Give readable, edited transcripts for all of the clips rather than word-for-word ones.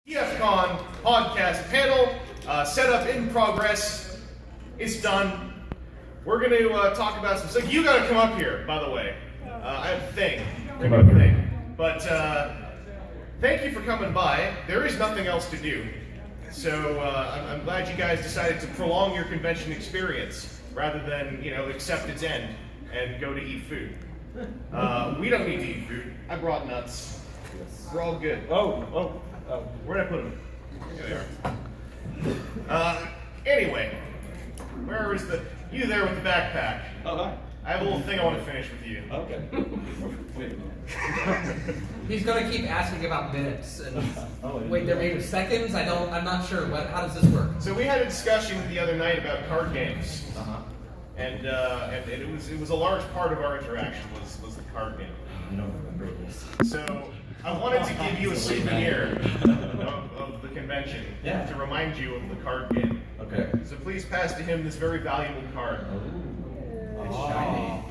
TFcon podcast panel, setup in progress. It's done. We're going to talk about some stuff. You got to come up here, by the way. I have a thing. But thank you for coming by. There is nothing else to do. So I'm glad you guys decided to prolong your convention experience rather than, accept its end and go to eat food. We don't need to eat food. I brought nuts. We're all good. Oh. Where'd I put them? There they are. Anyway, where is you there with the backpack? Oh, hi. I have a little thing I want to finish with you. Okay. Wait. He's gonna keep asking about minutes and wait, they're made of seconds? I'm not sure. How does this work? So we had a discussion the other night about card games. And it was a large part of our interaction was the card game. I don't remember this. So I wanted to give you a souvenir of the convention to remind you of the card game. Okay. So please pass to him this very valuable card. It's shiny.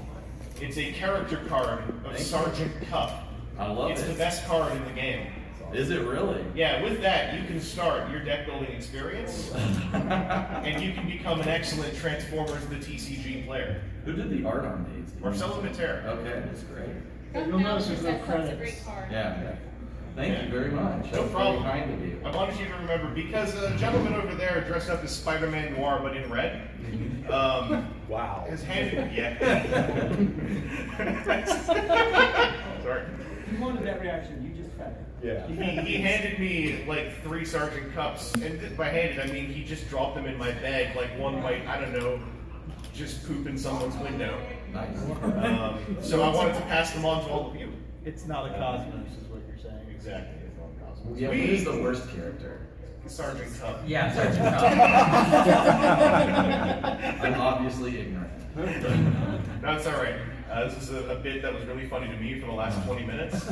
It's a character card of Sergeant Cuff. I love it. It's the best card in the game. Is it really? Yeah, with that, you can start your deck building experience, and you can become an excellent Transformers the TCG player. Who did the art on these? Marcelo Matera. Okay, that's great. You'll notice there's no credits. That's a great card. Yeah. Thank you very much. No That's problem. very kind of you. I wanted you to remember, because a gentleman over there dressed up as Spider-Man Noir, but in red. Wow. Has handed Sorry. You wanted that reaction, you just fed it. Yeah. He handed me like 3 Sergeant Cups, and by handed I mean he just dropped them in my bag, like one might, I don't know, just poop in someone's window. Nice. So I wanted to pass them on to all of you. It's not a cosmos, is what you're saying. Exactly. Yeah, who is the worst character? Sergeant Cup. Yeah, Sergeant I'm obviously ignorant. No, it's all right. This is a bit that was really funny to me for the last 20 minutes.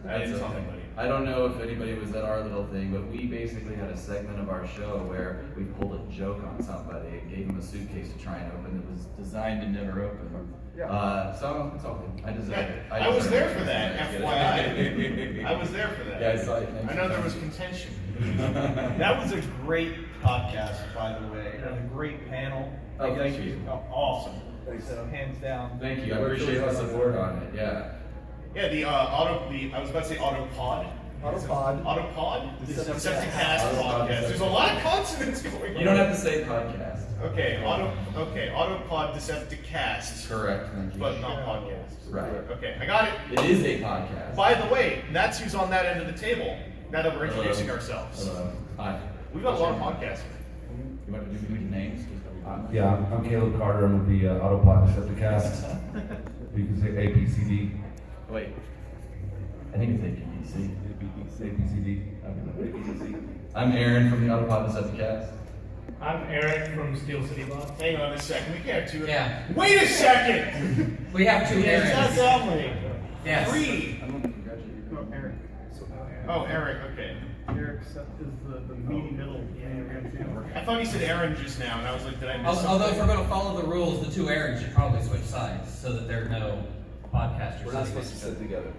I didn't tell anybody. I don't know if anybody was at our little thing, but we basically had a segment of our show where we pulled a joke on somebody and gave them a suitcase to try and open that was designed to never open. So it's all good. I deserve it. I was there for that, FYI. I was there for that. Yeah, I saw it. I know there was contention. That was a great podcast, by the way, and a great panel. Oh, thank you. Awesome. So hands down. Thank you. I appreciate the support on it. Yeah. Yeah, I was about to say Autopod. Autopod? Decepticast podcast. There's a lot of consonants going on. You don't have to say podcast. Okay, Autopod Decepticast. Correct. Thank you. But not podcast. Right. Okay, I got it. It is a podcast. By the way, that's who's on that end of the table. Now that we're introducing ourselves. Hello. Hi. We've got a lot of podcasts. You want to do names? Yeah, I'm Caleb Carter. I'm with the Autopod Decepticast. You can say APCD. Wait. I think it's APDC. APCD. I'm Aaron from the Autopod Decepticast. I'm Eric from Steel City Law. Hang on a second, we can't have 2. Yeah. Wait a second! We have 2 That's Eric's. only. Yes. 3! No, Eric. Oh, Eric, okay. Eric is the meaty middle. I thought he said Aaron just now, and I was like, did I miss something? Although if we're gonna follow the rules, the 2 Eric's should probably switch sides so that there are no podcasters. We're not supposed to sit together.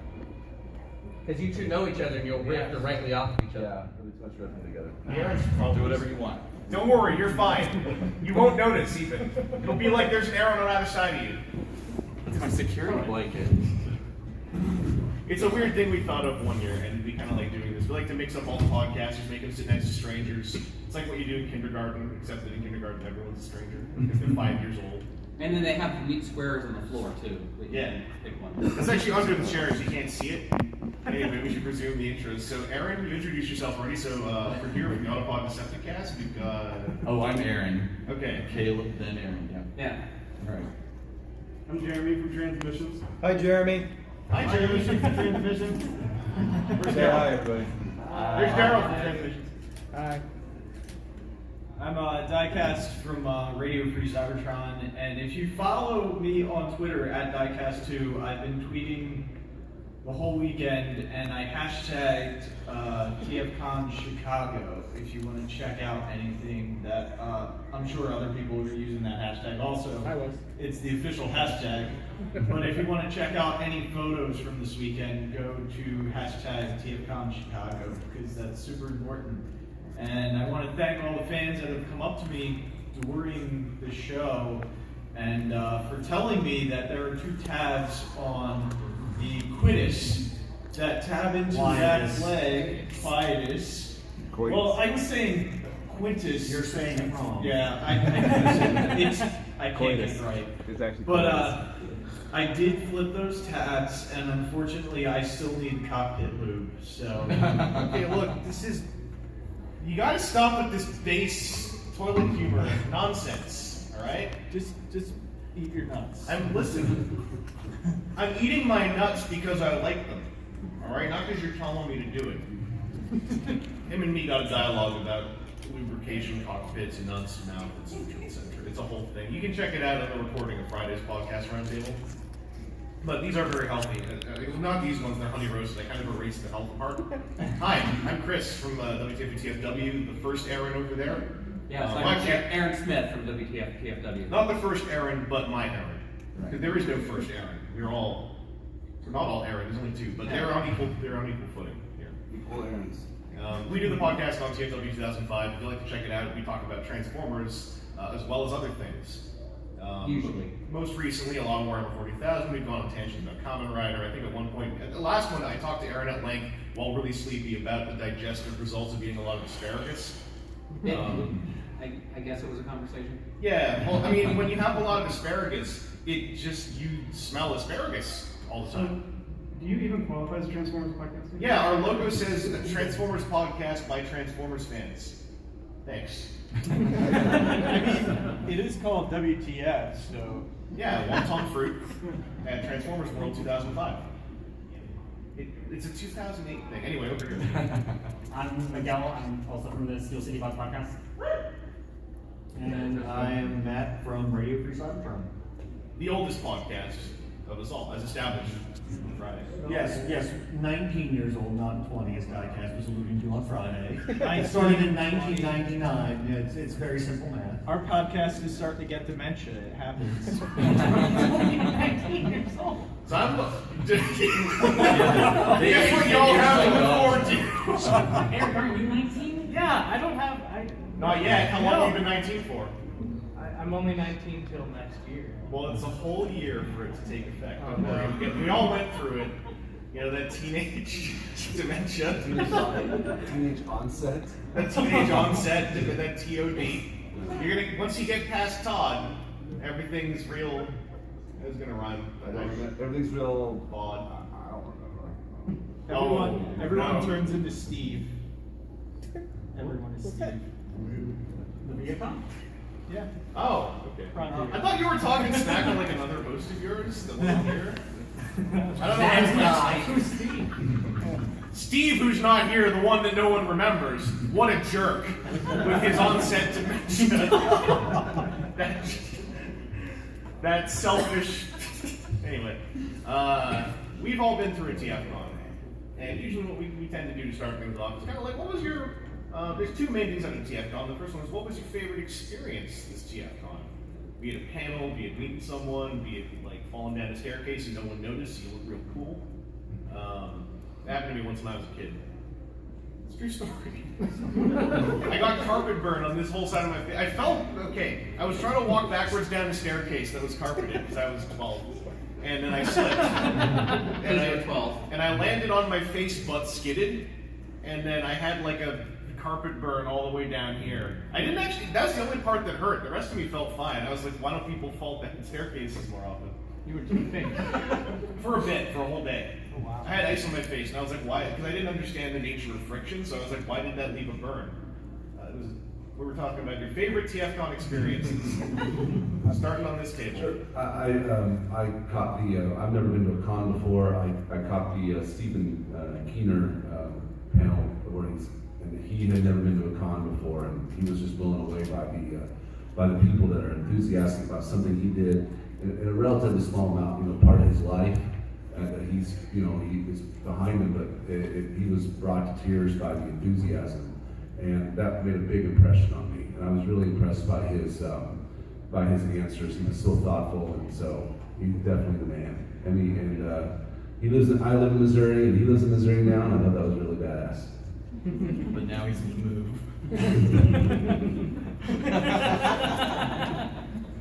Because you 2 know each other and you'll riff directly off of each other. Yeah, really too much riffing together. Aaron's probably Do whatever you want. Don't worry, you're fine. You won't notice even. It'll be like there's an Aaron on either side of you. It's my security blanket. It's a weird thing we thought of one year, and we kind of like doing this. We like to mix up all the podcasters, make them sit next to strangers. It's like what you do in kindergarten, except that in kindergarten everyone's a stranger because they're 5 years old. And then they have neat squares on the floor too. Yeah. Pick one. It's actually under the chairs, you can't see it. Anyway, we should resume the intros. So, Aaron, you introduced yourself already. So, for here with the Autopod Decepticast, we've got. Oh, I'm Aaron. Okay. Caleb, then Aaron. Yeah. All right. I'm Jeremy from Transmissions. Hi, Jeremy. Hi, Jeremy from Transmission. Where's Say Daryl? hi, everybody. There's Daryl from Transmissions. Hi. I'm Diecast from Radio Free Cybertron, and if you follow me on Twitter at Diecast2, I've been tweeting the whole weekend, and I hashtagged TFcon Chicago. If you want to check out anything that I'm sure other people are using that hashtag also. I was. It's the official hashtag. But if you want to check out any photos from this weekend, go to hashtag TFcon Chicago, because that's super important. And I want to thank all the fans that have come up to me during the show and for telling me that there are 2 tabs on the quietus that tab into that leg, quietus. Well, I was saying quintus. You're saying it wrong. Yeah, I can't get it right. It's actually But I did flip those tabs, and unfortunately, I still need cockpit lube. So Okay, look, you gotta stop with this base toilet humor nonsense, alright? just eat your nuts. I'm eating my nuts because I like them, alright? Not because you're telling me to do it. Him and me got a dialogue about lubrication, cockpits, nuts, mouth, etc. It's a whole thing. You can check it out on the recording of Friday's podcast Roundtable. But these are very healthy. Not these ones, they're honey roasted. I kind of erased the health part. Hi, I'm Chris from WTF, the first Aaron over there. Yeah, it's Well, like actually, Aaron Smith from WTF TFW. not the first Aaron, but my Aaron. Because there is no first Aaron. We're not all Aaron, there's only 2, but they're on equal footing here. Equal errands. We do the podcast on TFW 2005. If you'd like to check it out, we talk about Transformers as well as other things. Usually. Most recently, along Warhammer 40,000, we've gone on tangents about Kamen Rider. I think at one point, at the last one, I talked to Aaron at length while really sleepy about the digestive results of eating a lot of asparagus. I guess it was a conversation. Yeah, well, I mean, when you have a lot of asparagus, you smell asparagus all the time. Do you even qualify as a Transformers podcast? Yeah, our logo says a Transformers podcast by Transformers fans. Thanks. I mean, it is called WTF, so. Yeah, wonton fruit at Transformers World 2005. It's a 2008 thing. Anyway, over here. I'm Miguel. I'm also from the Steel City Box podcast. And I am Matt from Radio Free Cybertron. The oldest podcast of us all, as established on Friday. Yes, 19 years old, not 20, as Diecast was alluding to on Friday. I started in 1999. It's very simple math. Our podcast is starting to get dementia. It happens. 19 years old. So I'm. Guess what y'all have to look forward to? Eric, aren't you 19? Yeah, I don't have. Not yet. How long have you been 19 for? I'm only 19 till next year. Well, it's a whole year for it to take effect. Don't worry. We all went through it. You know, that teenage dementia. Teenage onset. That teenage onset, that TOD. You're gonna, once you get past Todd, everything's real. I was gonna rhyme. Everything's real odd. I don't remember. Everyone turns into Steve. Everyone is Steve. The Viacom? Yeah. Oh, okay. I thought you were talking smack on like another host of yours that wasn't here. I don't know. Who's Steve? Steve, who's not here, the one that no one remembers. What a jerk with his onset dementia. that selfish. Anyway, we've all been through a TFcon, and usually what we tend to do to start things off is kind of like, what was your? There's 2 main things out of TFcon. The first one is, what was your favorite experience this TFcon? Be it a panel, be it meeting someone, be it like falling down a staircase and no one noticed, you look real cool. That happened to me once when I was a kid. It's a true story. I got carpet burn on this whole side of my face. I felt okay. I was trying to walk backwards down a staircase that was carpeted because I was 12. And then I slipped. And I landed on my face, butt skidded. And then I had like a carpet burn all the way down here. I didn't actually, that's the only part that hurt. The rest of me felt fine. I was like, why don't people fall down staircases more often? You were too big. For a bit, for a whole day. Oh, wow. I had ice on my face, and I was like, why? Because I didn't understand the nature of friction, so I was like, why did that leave a burn? We were talking about your favorite TFcon experiences. Starting on this table. Sure. I caught the. I've never been to a con before. I caught the Stephen Keener panel where he had never been to a con before, and he was just blown away by the people that are enthusiastic about something he did in a relatively small amount, part of his life. he's, you know, he was behind him, but he was brought to tears by the enthusiasm, and that made a big impression on me. And I was really impressed by his answers. He was so thoughtful, and so he's definitely the man. He lives in, I live in Missouri, and he lives in Missouri now, and I thought that was really badass. But now he's moved.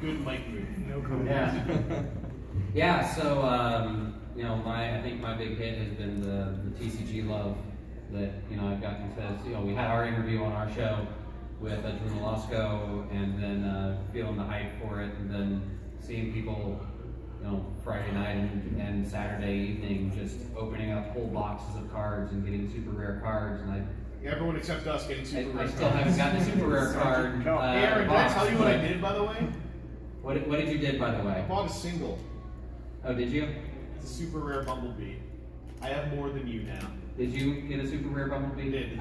Good mic move. No comment. Yeah. Yeah, so, you know, I think my big hit has been the TCG love that, you know, I've gotten to, you know, we had our interview on our show with Drew Nolasco, and then feeling the hype for it, and then seeing people, you know, Friday night and Saturday evening just opening up whole boxes of cards and getting super rare cards, and Everyone except us getting super rare I still haven't gotten a super rare card. Hey Aaron, did I box, tell you what I but- did, by the way? What did you did, by the I way? bought a single. Oh, did you? It's a super rare Bumblebee. I have more than you now. Did you get a super rare Bumblebee? I did.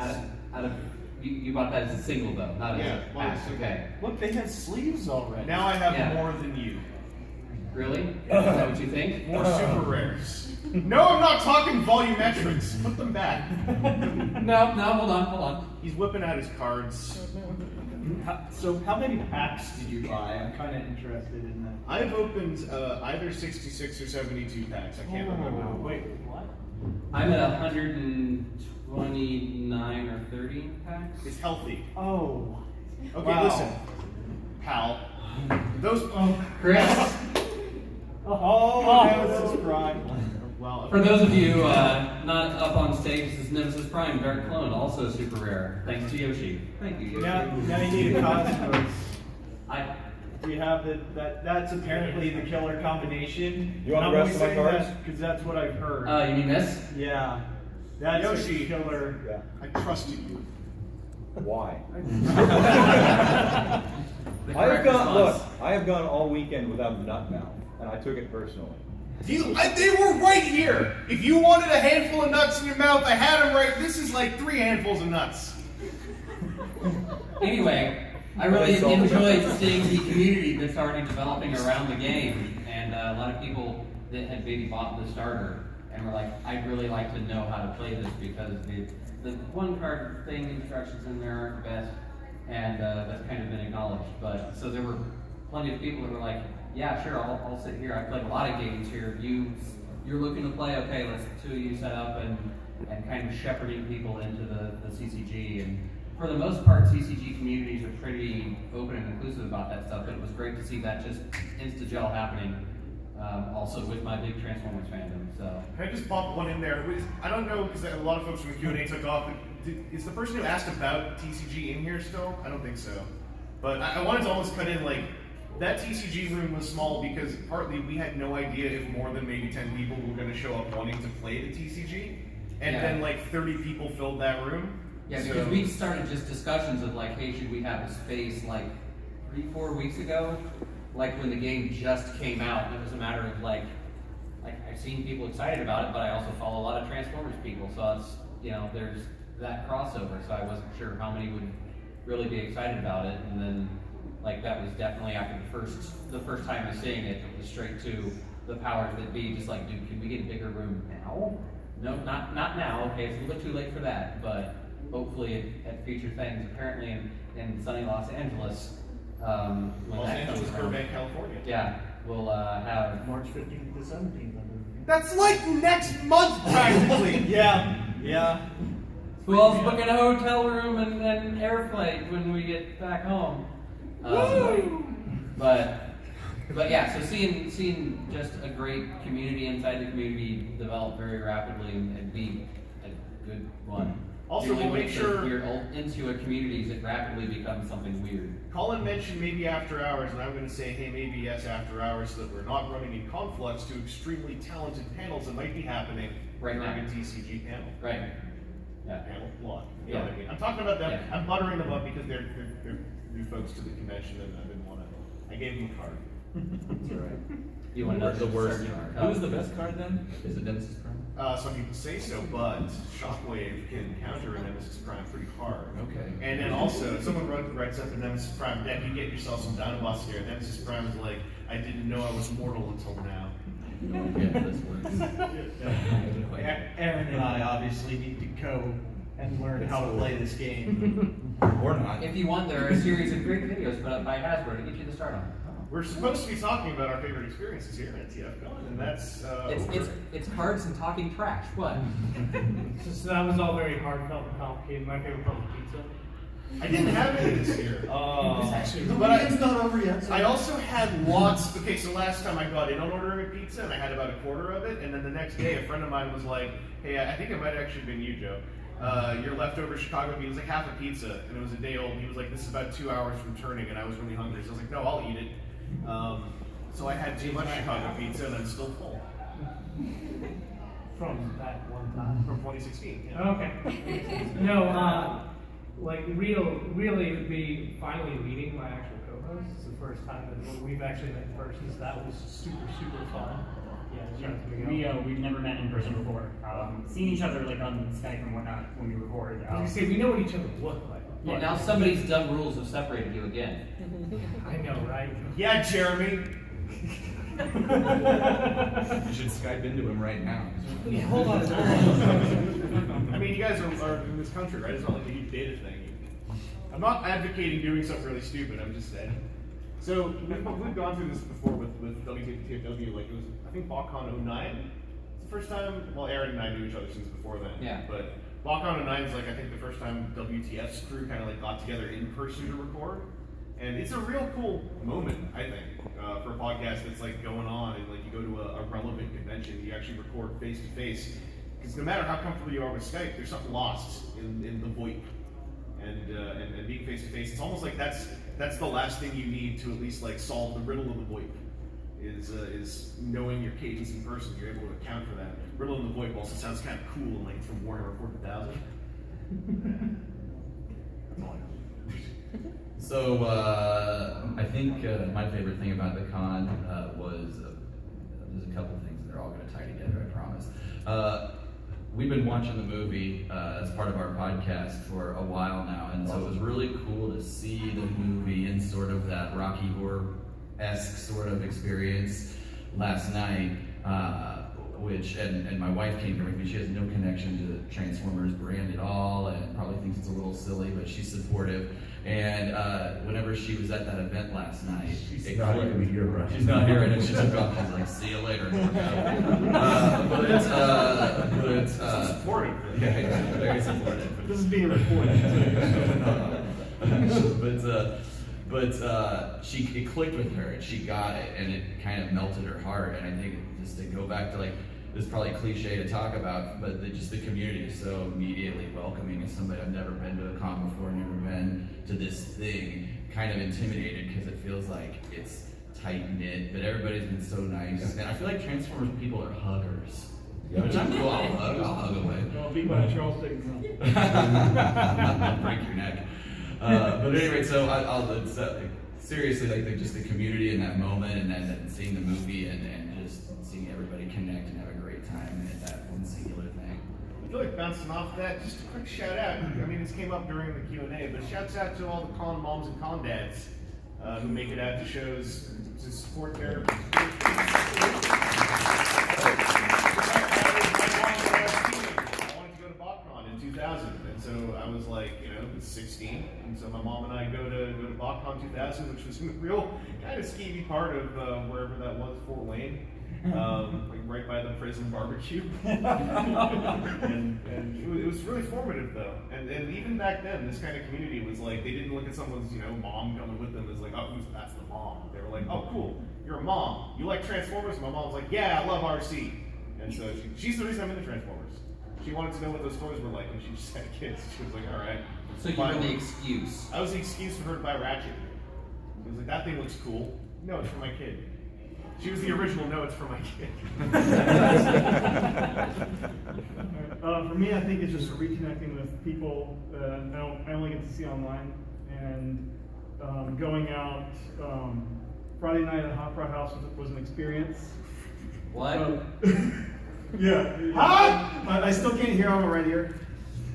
Out of you bought that as a single though, not as Yeah, a bought it as pack. a single. Okay. Look, they have sleeves already. Now I have Yeah. more than you. Really? Is that what you think? More super rares. No, I'm not talking volumetrics. Put them back. No, hold on. He's whipping out his cards. So how many packs did you buy? I'm kind of interested in that. I've opened either 66 or 72 packs. I can't remember. Wait, what? I'm at 129 or 30 packs. It's healthy. Oh. Okay, Wow. listen, pal. Those. Chris, Oh, Nemesis Prime. Well, for those of you not up on stage, this is Nemesis Prime Dark Clone, also super rare. Thanks to Yoshi. Thank you, Yoshi. Now you need a Cosmos. I We have that's apparently the killer combination. You want the rest of my cards? Because that's what I've heard. you mean this? Yeah. That's Yoshi. a killer. Yeah. I trusted you. Why? The I have correct gone. Look, response. I have gone all weekend without nut mouth, and I took it personally. They were right here. If you wanted a handful of nuts in your mouth, I had them right. This is like 3 handfuls of nuts. Anyway, I really enjoyed seeing the community that's already developing around the game, and a lot of people that had maybe bought the starter and were like, I'd really like to know how to play this because the one card thing instructions in there aren't the best, and that's kind of been acknowledged. But so there were plenty of people that were like, yeah, sure, I'll sit here. I played a lot of games here. You're looking to play, okay, let's 2 of you set up and kind of shepherding people into the CCG. And for the most part, CCG communities are pretty open and inclusive about that stuff, but it was great to see that just insta-gel happening, also with my big Transformers fandom. So Can I just pop one in there? I don't know, because a lot of folks from the Q&A took off. Is the person who asked about TCG in here still? I don't think so. But I wanted to almost cut in, like, that TCG room was small because partly we had no idea if more than maybe 10 people were going to show up wanting to play the TCG. And Yeah. then like 30 people filled that room. yeah, So- because we started just discussions of like, hey, should we have a space like 3-4 weeks ago? Like when the game just came out, and it was a matter of like I've seen people excited about it, but I also follow a lot of Transformers people, so it's, you know, there's that crossover, so I wasn't sure how many would really be excited about it, and then like that was definitely after the first time of seeing it, it was straight to the powers that be, just like, dude, can we get a bigger room now? No, not now. Okay, it's a little bit too late for that, but hopefully at future things. Apparently in sunny Los Angeles, when Los that Angeles, comes around, Burbank, California. yeah, we'll have. March 15th to 17th. That's like next month practically. Yeah. Who else booking a hotel room and air flight when we get back home? But yeah, so seeing just a great community inside the community develop very rapidly and be a good one. Also, Usually we'll when make it sure- says we're into a community, it rapidly becomes something weird. Colin mentioned maybe after hours, and I'm going to say, hey, maybe yes after hours, so that we're not running in conflicts to extremely talented panels that might be happening Right during now. a TCG panel. Right. Yeah. Panel block. You know Yeah. what I mean? I'm talking about them. Yeah. I'm buttering them up because they're new folks to the convention, and I didn't want to. I gave them a card. That's all right. You want to The worst card. card. Who's the best card then? Is it Nemesis Prime? Some people say so, but Shockwave can counter a Nemesis Prime pretty hard. Okay. And then also, if someone writes up a Nemesis Prime deck, you get yourself some Dinobots here. Nemesis Prime is like, I didn't know I was mortal until now. No idea how this works. Aaron and I obviously need to go and learn how to play this game. Or not. If you want, there are a series of great videos put up by Hasbro to get you the start on. We're supposed to be talking about our favorite experiences here at TFcon, and that's It's cards and talking trash. What? So that was all very heartfelt and complicated. My favorite part was pizza. I didn't have any this year. The But weekend's not over yet. So I also had lots. Okay, so last time I got in on ordering a pizza, and I had about a quarter of it, and then the next day, a friend of mine was like, "Hey, I think it might have actually been you, Joe. Your leftover Chicago pizza was like half a pizza, and it was a day old. He was like, this is about 2 hours from turning, and I was really hungry, so I was like, no, I'll eat it. So I had too much Chicago pizza, and I'm still full. From that one time. From 2016. Yeah. Okay. No, like really it would be finally meeting my actual co-host. It's the first time that we've actually met in person, so that was super fun. We've never met in person before. Seen each other like on Skype and whatnot when we record. You see, we know what each other look like. Yeah, now somebody's dumb rules have separated you again. I know, right? Yeah, Jeremy. You should Skype into him right now. Yeah, hold on. I mean, you guys are in this country, right? It's not like a huge data thing. I'm not advocating doing something really stupid, I'm just saying. So, we've gone through this before with WTFW, like it was, I think, BotCon 09. It's the first time, well, Aaron and I knew each other since before then. Yeah. But BotCon 09 is like, I think, the first time WTF's crew kind of like got together in person to record. And it's a real cool moment, I think, for a podcast that's like going on and like you go to a relevant convention, you actually record face to face. Because no matter how comfortable you are with Skype, there's something lost in the VoIP. And being face to face, it's almost like that's the last thing you need to at least like solve the riddle of the VoIP. Is knowing your cadence in person. You're able to account for that. Riddle in the VoIP also sounds kind of cool, and like it's from Warhammer 40,000. That's all I know. So I think my favorite thing about the con was there's a couple things that are all going to tie together. I promise. We've been watching the movie as part of our podcast for a while now, and so it was really cool to see the movie in sort of that Rocky Horror-esque sort of experience last night. Which and my wife came here with me. She has no connection to the Transformers brand at all, and probably thinks it's a little silly, but she's supportive. And whenever she was at that event last night, She's not even here, right? She's not here, and she took off. She's like, "See you later." Supportive. Yeah, very supportive. This is being recorded. But it clicked with her, and she got it, and it kind of melted her heart. And I think just to go back to like, this is probably cliche to talk about, but just the community is so immediately welcoming. As somebody I've never been to a con before, never been to this thing, kind of intimidated because it feels like it's tight knit, but everybody's been so nice. And I feel like Transformers people are huggers. Yeah, which I'm cool. I'll hug away. I'll beat by Charles Dickens. Break your neck. But anyway, so I'll seriously like just the community in that moment, and then seeing the movie and just seeing everybody connect and have a great time at that one singular thing. I feel like bouncing off that, just a quick shout out. I mean, this came up during the Q&A, but shouts out to all the con moms and con dads who make it out to shows to support their. I wanted to go to BotCon in 2000, and so I was like, 16, and so my mom and I go to BotCon 2000, which was a real kind of skeevy part of wherever that was, Fort Wayne. Like right by the prison barbecue. and it was really formative though. And even back then, this kind of community was like, they didn't look at someone's, mom coming with them as like, oh, that's the mom. They were like, oh, cool, you're a mom. You like Transformers? And my mom's like, yeah, I love RC. And so she's the reason I'm into Transformers. She wanted to know what those toys were like when she just had kids. She was like, all right. So you were the excuse. I was the excuse for her to buy Ratchet. She was like, that thing looks cool. No, it's for my kid. She was the original, no, it's for my kid. For me, I think it's just reconnecting with people that I only get to see online, and going out Friday night at Hot Rod House was an experience. What? Yeah. Huh? I still can't hear on the right ear.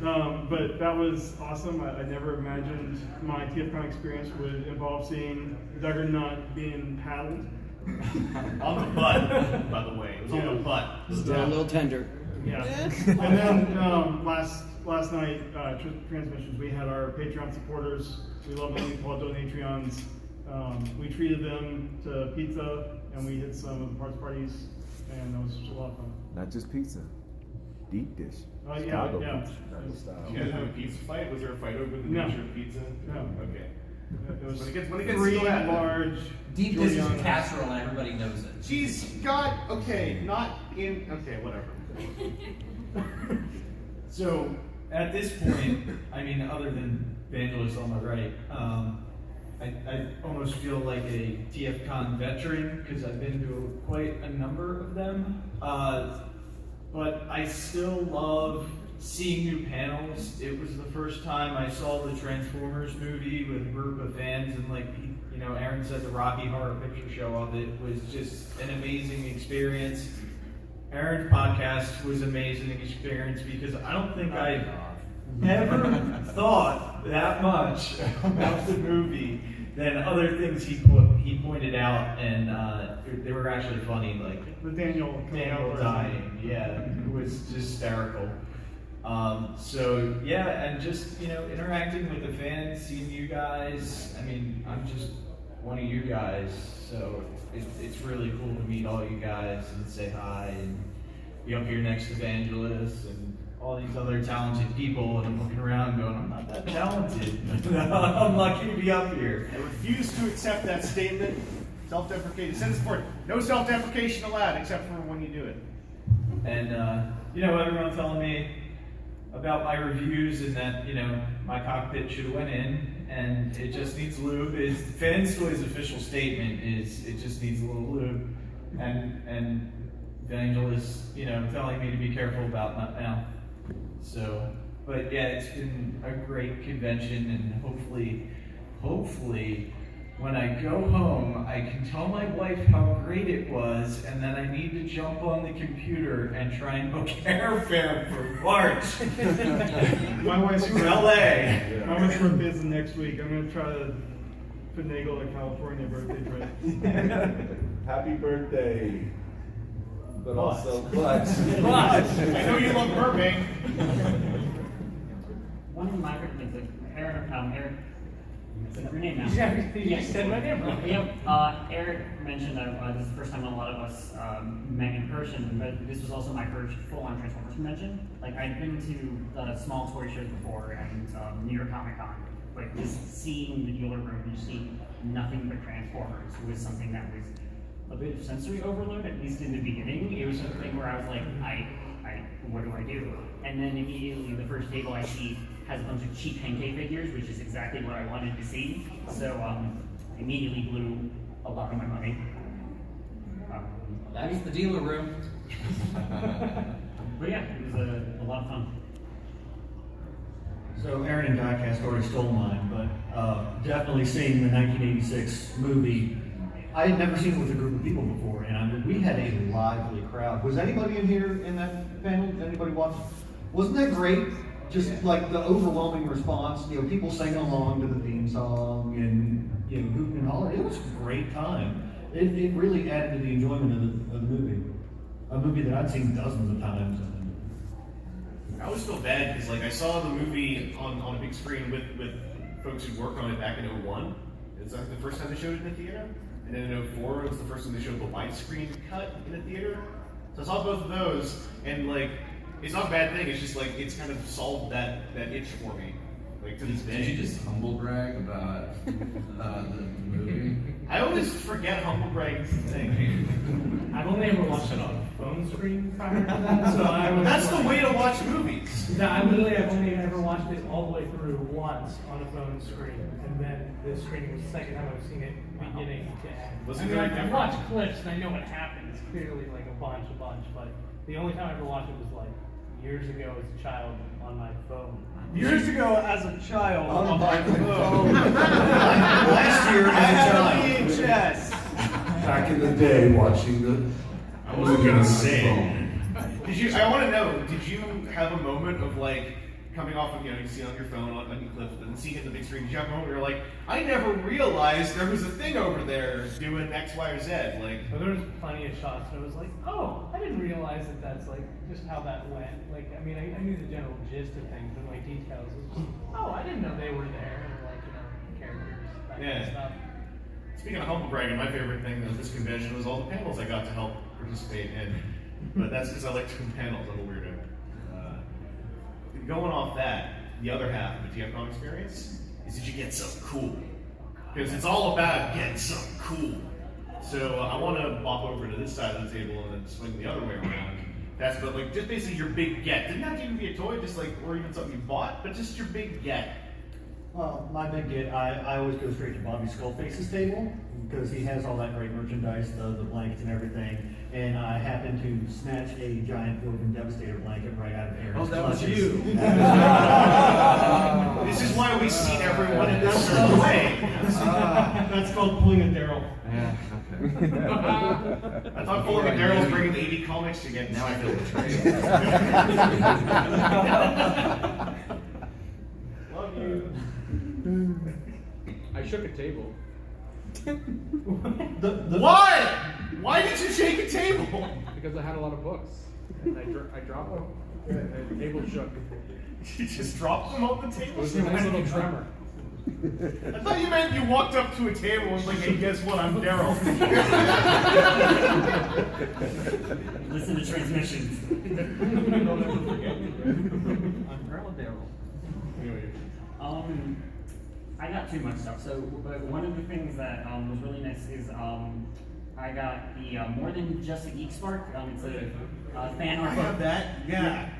But that was awesome. I never imagined my TFcon experience would involve seeing Juggernaut being paddled. On the butt, by the way. It was on the butt. Still a little tender. Yeah. And then last night, transmissions, we had our Patreon supporters. We love them. We call it Donatreons. We treated them to pizza, and we hit some of the parts parties, and it was a lot of fun. Not just pizza, deep dish. Yeah. Chicago Yeah. pizza style. Did you guys have a pizza fight? Was there a fight over the No. nature of pizza? No. Okay. It was When it gets three to that, large. Deep dish is a Julianas. casserole and everybody knows it. She's got, okay, not in, okay, whatever. So at this point, I mean, other than Vangelis on my right, I almost feel like a TFcon veteran because I've been to quite a number of them. But I still love seeing new panels. It was the first time I saw the Transformers movie with a group of fans, and like, you know, Aaron said the Rocky Horror Picture Show of it was just an amazing experience. Aaron's podcast was an amazing experience because I don't think I've ever thought that much about the movie than other things he pointed out, and they were actually funny, like The Daniel dying, yeah, it was just hysterical. So yeah, and just, you know, interacting with the fans, seeing you guys. I mean, I'm just one of you guys, so it's really cool to meet all you guys and say hi and be up here next to Vangelis and all these other talented people. And I'm looking around going, I'm not that talented. I'm lucky to be up here. I refuse to accept that statement. Self-deprecating. Send this board. No self-deprecation allowed except for when you do it. And, you know, everyone telling me about my reviews and that, you know, my cockpit should have went in and it just needs lube. Is Fanstoy's official statement is it just needs a little lube. And Vangelis, you know, telling me to be careful about that now. So, but yeah, it's been a great convention, and hopefully, when I go home, I can tell my wife how great it was, and then I need to jump on the computer and try and book airfare for March. My wife's to LA. My wife's birthday is next week. I'm gonna try to finagle a California birthday trip. Happy birthday. But also, But I know you love Burbank. One of my favorite things, like Eric, what's your name now? You said my name wrong. Yep. Eric mentioned that this is the first time a lot of us met in person, but this was also my first full-on Transformers convention. Like, I'd been to small toy shows before and New York Comic Con, but just seeing the dealer room and just seeing nothing but Transformers was something that was a bit of sensory overload, at least in the beginning. It was something where I was like, what do I do? And then immediately the first table I see has a bunch of cheap Henkei figures, which is exactly what I wanted to see. So immediately blew a lot of my money. That is the dealer room. But yeah, it was a lot of fun. So Aaron and Diecast already stole mine, but definitely seeing the 1986 movie. I had never seen it with a group of people before, and we had a lively crowd. Was anybody in here in that panel? Did anybody watch? Wasn't that great? Just like the overwhelming response, you know, people singing along to the theme song and, you know, hooting and hollering. It was a great time. It really added to the enjoyment of the movie. A movie that I'd seen dozens of times. I always feel bad because, like, I saw the movie on a big screen with folks who worked on it back in 2001. It's like the first time they showed it in the theater. And then in 2004, it was the first time they showed the widescreen cut in the theater. So I saw both of those, and like, it's not a bad thing. It's just like it's kind of solved that itch for me, like to this day. Did you just humble brag about the movie? I always forget humble brag's thing. I've only ever watched it on phone screen prior to that, so I was. That's the way to watch movies. No, I've only ever watched it all the way through once on a phone screen, and then this screening was the second time I've seen it beginning to end. Was it I mean, very I've different? watched clips and I know what happens clearly, like a bunch, but the only time I ever watched it was like years ago as a child on my phone. Years ago, as a child, On my phone. Last year, I had as a a child. VHS. Back in the day, watching the. I wasn't gonna say. Did you? I want to know. Did you have a moment of like coming off of, you know, you see it on your phone on any clips, and seeing it the big screen. You have a moment where you're like, I never realized there was a thing over there doing X, Y, or Z. Like, But there was plenty of shots that I was like, oh, I didn't realize that that's like just how that went. Like, I mean, I knew the general gist of things, but like details, it was just, oh, I didn't know they were there, and like, characters, that kind of stuff. Speaking of humble bragging, my favorite thing of this convention was all the panels I got to help participate in. But that's because I like doing panels. I'm a weirdo. Going off that, the other half of the TFcon experience is that you get something cool. Because it's all about getting something cool. So I want to bop over to this side of the table and then swing the other way around. That's but like just basically your big get. Didn't have to even be a toy, just like or even something you bought, but just your big get. Well, my big get, I always go straight to Bobby Skullface's table because he has all that great merchandise, the blankets and everything. And I happened to snatch a giant Woven Devastator blanket right out of Aaron's Oh, that was clutches. you. This is why we seat everyone in this certain way. That's called pulling a Daryl. Yeah, okay. I thought pulling a Daryl was bringing the 80 comics to get. Now I feel betrayed. Love you. I shook a table. Why? Why did you shake a table? Because I had a lot of books. And I dropped them. And the table shook. You just dropped them on the It table? was a nice little tremor. I thought you meant you walked up to a table and was like, hey, guess what? I'm Daryl. Listen to transmissions. Umbrella Daryl. I got too much stuff. So, but one of the things that was really nice is I got the More Than Just a Geek Spark. It's a fan art book. that, yeah.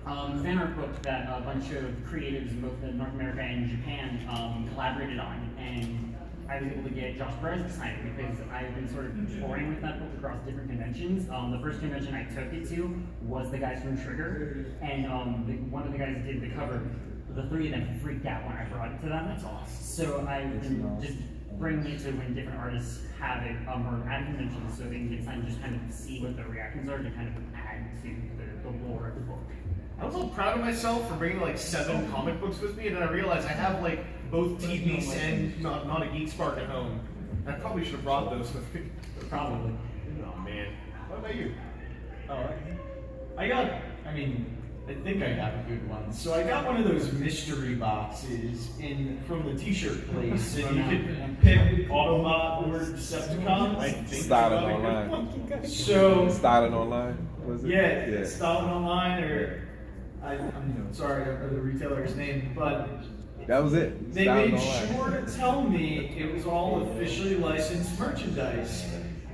Fan art book that a bunch of creatives in both North America and Japan collaborated on, and I was able to get Josh Perez to sign it because I've been sort of touring with that book across different conventions. The first convention I took it to was the guys from Trigger, and one of the guys did the cover. The three of them freaked out when I brought it to them. That's awesome. So I've been just bringing it to when different artists have it or at conventions so they can get time to just kind of see what the reactions are to kind of add to the lore of the book. I was all proud of myself for bringing like 7 comic books with me, and then I realized I have like both TVs and not a Geek Spark at home. I probably should have brought those with me. Probably. Oh man. What about you? Oh, I think I got a good one. So I got one of those mystery boxes from the t-shirt place, and you could pick Autobot or Decepticon. I think Styling I got a good online. one. So Styling online, was it? yeah, Styling Online, or I'm sorry, I don't know the retailer's name, but That was it. they Styling made online. sure to tell me it was all officially licensed merchandise.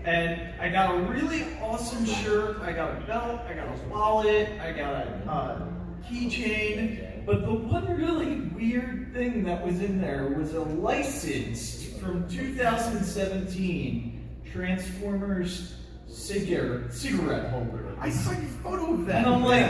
And I got a really awesome shirt, I got a belt, I got a wallet, I got a keychain. But the one really weird thing that was in there was a licensed from 2017 Transformers cigarette holder. I saw your photo of that. And I'm like,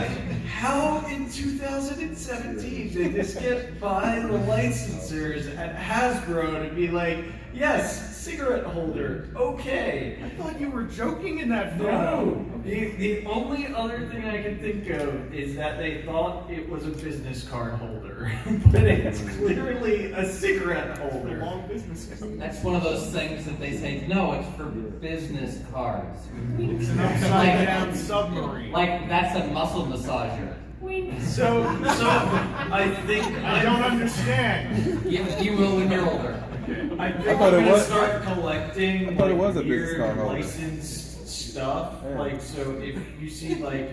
how in 2017 did this get by the licensors at Hasbro to be like, yes, cigarette holder, okay. I thought you were joking in that photo. No, the only other thing I can think of is that they thought it was a business card holder, but it's clearly a cigarette holder. Long business card. That's one of those things that they say, no, it's for business cards. It's an upside down submarine. Like, that's a muscle massager. So I think I don't understand. You will when you're older. I think I I'm thought it gonna was- start collecting I thought it was a business weird card holder. licensed stuff. Yeah. Like, so if you see like,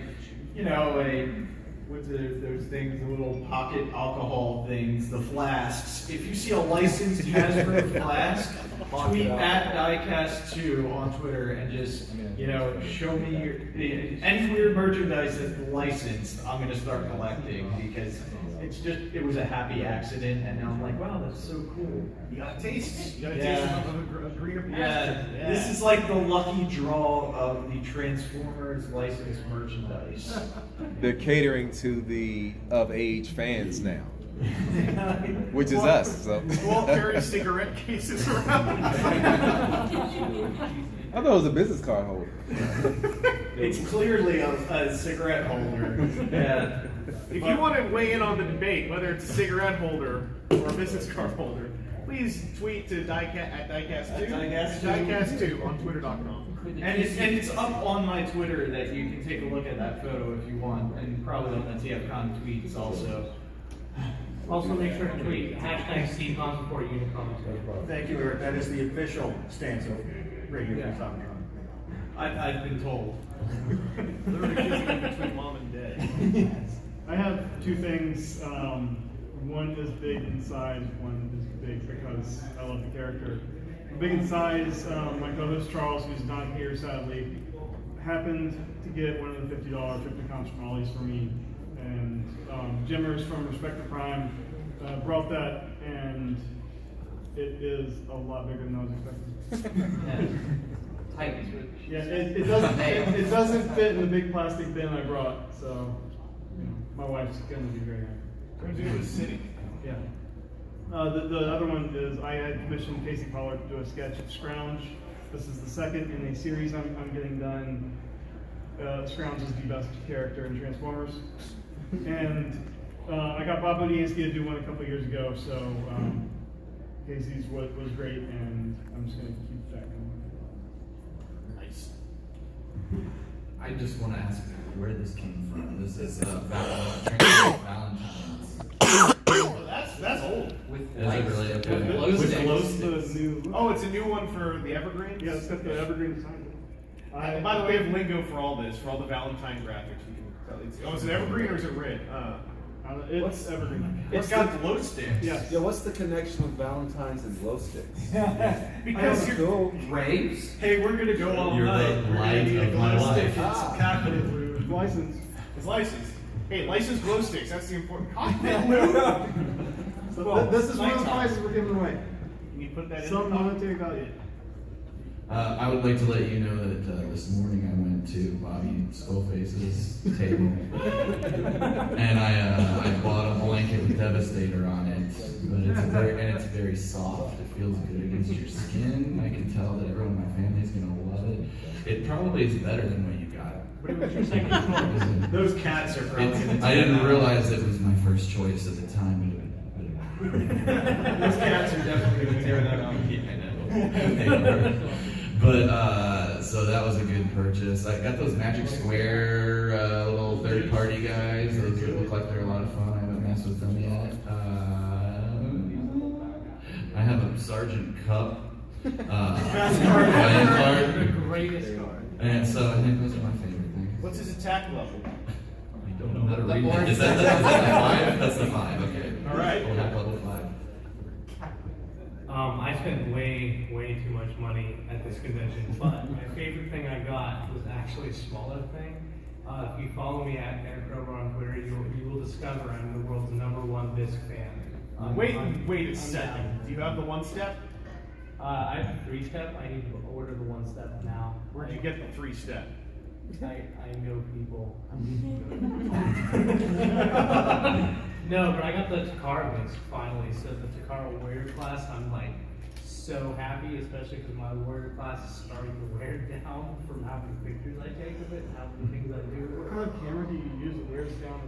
those things, the little pocket alcohol things, the flasks. If you see a licensed Hasbro flask, tweet at Diecast2 on Twitter and just, show me any weird merchandise that's licensed. I'm gonna start collecting because it was a happy accident, and now I'm like, wow, that's so cool. You gotta taste. You gotta Yeah. taste of a greener Yeah, pasture. this is like the lucky draw of the Transformers licensed merchandise. They're catering to the of age fans now, which is Well, us. So. We'll all carry cigarette cases around. I thought it was a business card holder. It's clearly a cigarette holder. Yeah. If you want to weigh in on the debate, whether it's a cigarette holder or a business card holder, please tweet to diecast2. Diecast2 on twitter.com. And it's up on my Twitter that you can take a look at that photo if you want, and probably on the TFcon tweets also. Also, make sure to tweet #TFcon before Unicron. Thank you, Eric. That is the official stance of Radio Free Comic Con. I've been told. Literally choosing between mom and dad. I have two things. One is big in size, one is big because I love the character. Big in size, my co-host Charles, who's not here sadly, happened to get one of the $50 TFcon from Ollie's for me. And Jimmers from Respect to Prime brought that, and it is a lot bigger than I was expecting. Tight. Yeah, it doesn't fit in the big plastic bin I brought, so my wife's gonna be very happy. Turns into a city. Yeah. The other one is I had commissioned Casey Pollard to do a sketch of Scrounge. This is the second in a series I'm getting done. Scrounge is the best character in Transformers. And I got Bob Budiansky to do one a couple years ago, so Casey's was great, and I'm just going to keep that going. Nice. I just want to ask where this came from. This is Valentine's. Oh, that's old. With Is it really? Okay. With glow With sticks. glow sticks. The new, Oh, it's a new one for the Evergreen? yeah, it's got the evergreen design. By the way, we have lingo for all this, for all the Valentine graphics. We can tell is it evergreen or is it red? It's evergreen. It's got glow sticks. Yes. Yeah, what's the connection with Valentine's and glow sticks? Because That's you're, cool. Raves? Hey, we're gonna go all You're night. the We're light gonna need a of my glow life. stick and some capital blue. License. it's licensed. Hey, licensed glow sticks. That's the important content. So this is one of the prizes we're giving away. Can you put that in? Some monetary value. I would like to let you know that this morning I went to Bobby Skullface's table, and I bought a blanket with Devastator on it. But it's very soft. It feels good against your skin. I can tell that everyone in my family is gonna love it. It probably is better than what you got. But what's your second choice? Those cats are probably gonna I tear didn't that up. realize it was my first choice at the time, Those cats are definitely gonna tear that up. Yeah, I know. But so that was a good purchase. I got those Magic Square little third-party guys. They do look like they're a lot of fun. I haven't messed with them yet. I have a Sergeant Cup playing card, The greatest card. and so I think those are my favorite things. What's his attack level? I don't know how to The read orange- that. Is that the 5? That's the 5. Okay. All right. Attack level 5. I spent way too much money at this convention, but my favorite thing I got was actually a smaller thing. If you follow me at Eric Rover on Twitter, you will discover I'm the world's #1 Disc fan. Wait a second. Do you have the one step? I have a 3-step. I need to order the 1-step now. Where'd you get the 3-step? I know people. No, but I got the Takara list finally. So the Takara Warrior class, I'm like so happy, especially because my Warrior class is starting to wear down from how many pictures I take of it and how many things I do. What kind of camera do you use that wears down?